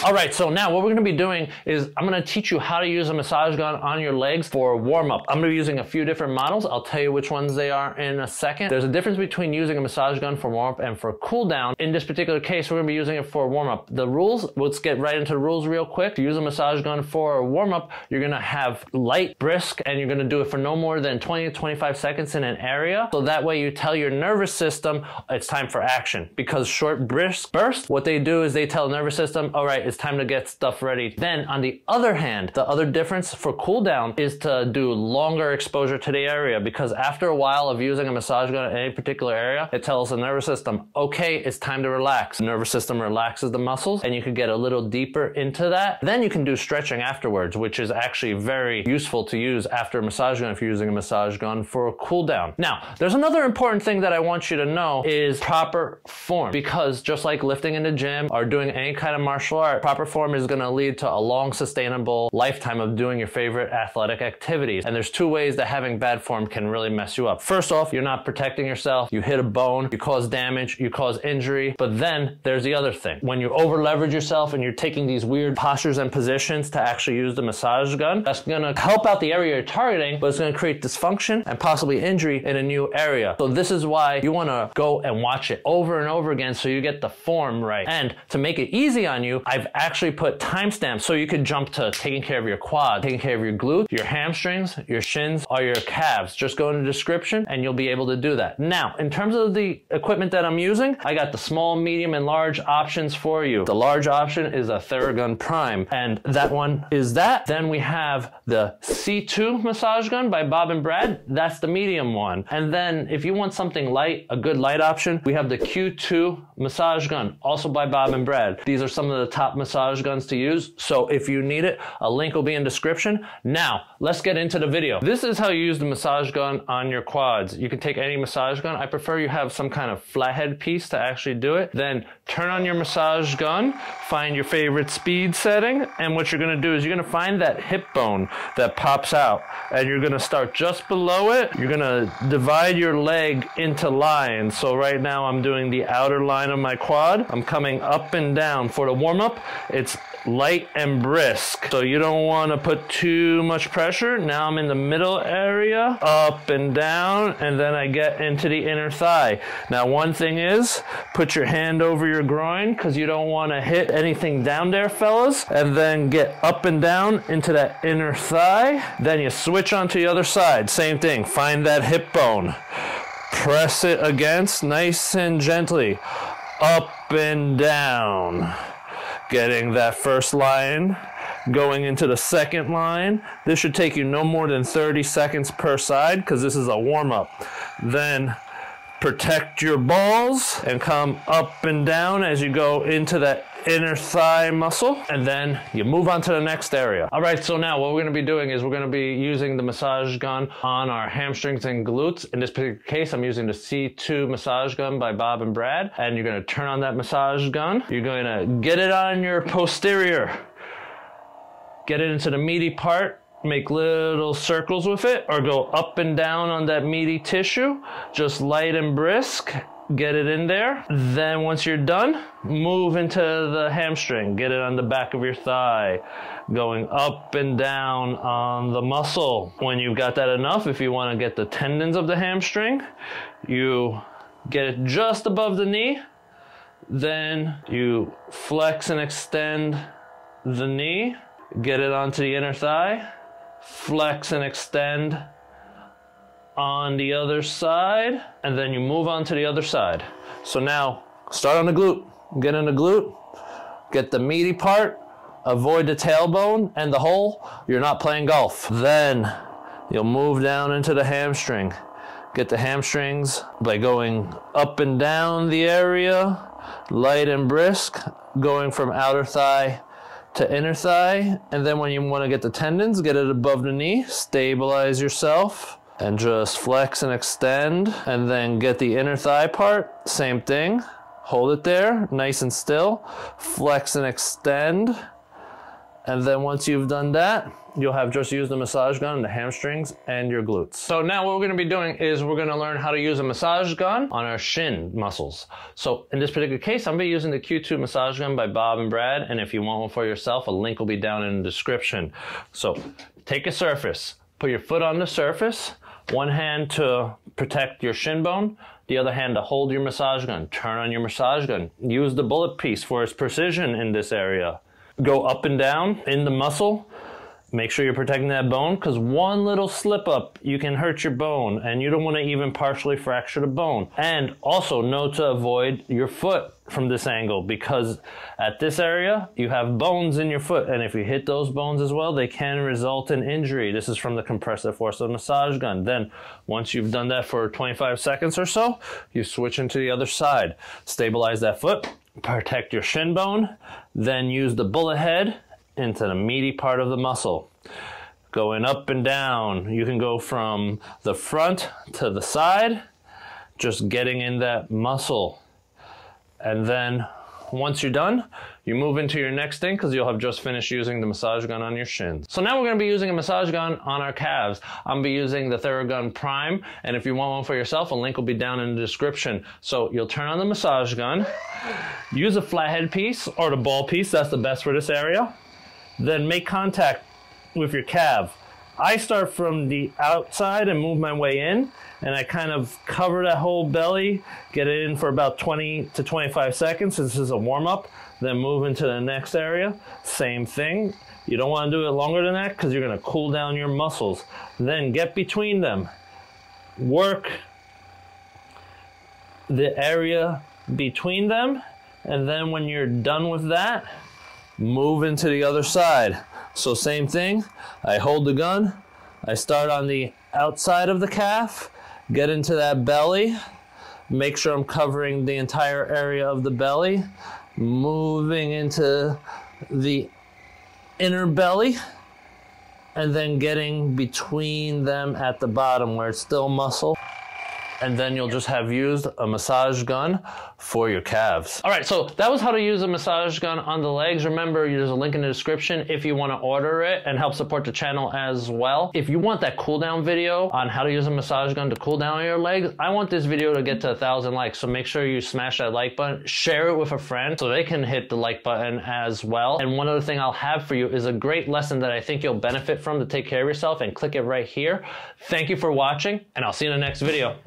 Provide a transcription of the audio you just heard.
All right, so now what we're gonna be doing is I'm gonna teach you how to use a massage gun on your legs for warm-up. I'm gonna be using a few different models. I'll tell you which ones they are in a second. There's a difference between using a massage gun for warm-up and for cool down. In this particular case, we're gonna be using it for warm-up. The rules, let's get right into the rules real quick. To use a massage gun for warm-up, you're gonna have light, brisk, and you're gonna do it for no more than 20 to 25 seconds in an area. So that way you tell your nervous system it's time for action. Because short, brisk bursts, what they do is they tell the nervous system, all right, it's time to get stuff ready. Then on the other hand, the other difference for cool down is to do longer exposure to the area, because after a while of using a massage gun in any particular area, it tells the nervous system, okay, it's time to relax. The nervous system relaxes the muscles and you can get a little deeper into that. Then you can do stretching afterwards, which is actually very useful to use after a massage gun if you're using a massage gun for a cool down. Now, there's another important thing that I want you to know is proper form, because just like lifting in the gym or doing any kind of martial art, proper form is going to lead to a long, sustainable lifetime of doing your favorite athletic activities. And there's two ways that having bad form can really mess you up. First off, you're not protecting yourself. You hit a bone, you cause damage, you cause injury. But then there's the other thing. When you over leverage yourself and you're taking these weird postures and positions to actually use the massage gun, that's going to help out the area you're targeting, but it's going to create dysfunction and possibly injury in a new area. So this is why you want to go and watch it over and over again so you get the form right. And to make it easy on you, I've actually put timestamps so you could jump to taking care of your quad, taking care of your glutes, your hamstrings, your shins, or your calves. Just go in the description and you'll be able to do that. Now, in terms of the equipment that I'm using, I got the small, medium, and large options for you. The large option is a Theragun Prime, and that one is that. Then we have the C2 massage gun by Bob and Brad. That's the medium one. And then if you want something light, a good light option, we have the Q2 massage gun, also by Bob and Brad. These are some of the top massage guns to use, so if you need it, a link will be in description. Now, let's get into the video. This is how you use the massage gun on your quads. You can take any massage gun. I prefer you have some kind of flathead piece to actually do it. Then turn on your massage gun, find your favorite speed setting, and what you're gonna do is you're gonna find that hip bone that pops out, and you're gonna start just below it. You're gonna divide your leg into lines. So right now I'm doing the outer line of my quad. I'm coming up and down. For the warm-up, it's light and brisk, so you don't want to put too much pressure. Now I'm in the middle area, up and down, and then I get into the inner thigh. Now one thing is, put your hand over your groin, because you don't want to hit anything down there, fellas, and then get up and down into that inner thigh. Then you switch onto the other side. Same thing, find that hip bone, press it against nice and gently, up and down, getting that first line, going into the second line. This should take you no more than 30 seconds per side, because this is a warm-up. Then protect your balls and come up and down as you go into that inner thigh muscle, and then you move on to the next area. All right, so now what we're going to be doing is we're going to be using the massage gun on our hamstrings and glutes. In this particular case, I'm using the C2 massage gun by Bob and Brad, and you're going to turn on that massage gun. You're going to get it on your posterior, get it into the meaty part, make little circles with it, or go up and down on that meaty tissue, just light and brisk. Get it in there. Then once you're done, move into the hamstring. Get it on the back of your thigh, going up and down on the muscle. When you've got that enough, if you want to get the tendons of the hamstring, you get it just above the knee. Then you flex and extend the knee, get it onto the inner thigh, flex and extend on the other side, and then you move on to the other side. So now, start on the glute. Get in the glute, get the meaty part, avoid the tailbone and the hole. You're not playing golf. Then you'll move down into the hamstring. Get the hamstrings by going up and down the area, light and brisk, going from outer thigh to inner thigh. And then when you want to get the tendons, get it above the knee, stabilize yourself, and just flex and extend, and then get the inner thigh part, same thing. Hold it there, nice and still, flex and extend, And then once you've done that, you'll have just used the massage gun on the hamstrings and your glutes. So now what we're gonna be doing is we're gonna learn how to use a massage gun on our shin muscles. So in this particular case, I'm gonna be using the Q2 massage gun by Bob and Brad. And if you want one for yourself, a link will be down in the description. So take a surface, put your foot on the surface, one hand to protect your shin bone, the other hand to hold your massage gun. Turn on your massage gun. Use the bullet piece for its precision in this area. Go up and down in the muscle. Make sure you're protecting that bone, because one little slip up, you can hurt your bone, and you don't want to even partially fracture the bone. And also know to avoid your foot from this angle, because at this area, you have bones in your foot, and if you hit those bones as well, they can result in injury. This is from the compressive force of the massage gun. Then, once you've done that for 25 seconds or so, you switch into the other side. Stabilize that foot, protect your shin bone, then use the bullet head into the meaty part of the muscle. Going up and down. You can go from the front to the side, just getting in that muscle. And then once you're done, you move into your next thing, because you'll have just finished using the massage gun on your shins. So now we're going to be using a massage gun on our calves. I'm going to be using the Theragun Prime, and if you want one for yourself, a link will be down in the description. So you'll turn on the massage gun, use a flathead piece or the ball piece, that's the best for this area. Then make contact with your calf. I start from the outside and move my way in, and I kind of cover that whole belly, get it in for about 20 to 25 seconds. This is a warm-up. Then move into the next area. Same thing. You don't want to do it longer than that, because you're going to cool down your muscles. Then get between them. Work the area between them, and then when you're done with that, move into the other side. So same thing, I hold the gun, I start on the outside of the calf, get into that belly, make sure I'm covering the entire area of the belly, moving into the inner belly, and then getting between them at the bottom where it's still muscle. And then you'll just have used a massage gun for your calves. All right, so that was how to use a massage gun on the legs. Remember, there's a link in the description if you want to order it and help support the channel as well. If you want that cool down video on how to use a massage gun to cool down your legs, I want this video to get to 1,000 likes. So make sure you smash that like button, share it with a friend so they can hit the like button as well. And one other thing I'll have for you is a great lesson that I think you'll benefit from to take care of yourself, and click it right here. Thank you for watching, and I'll see you in the next video.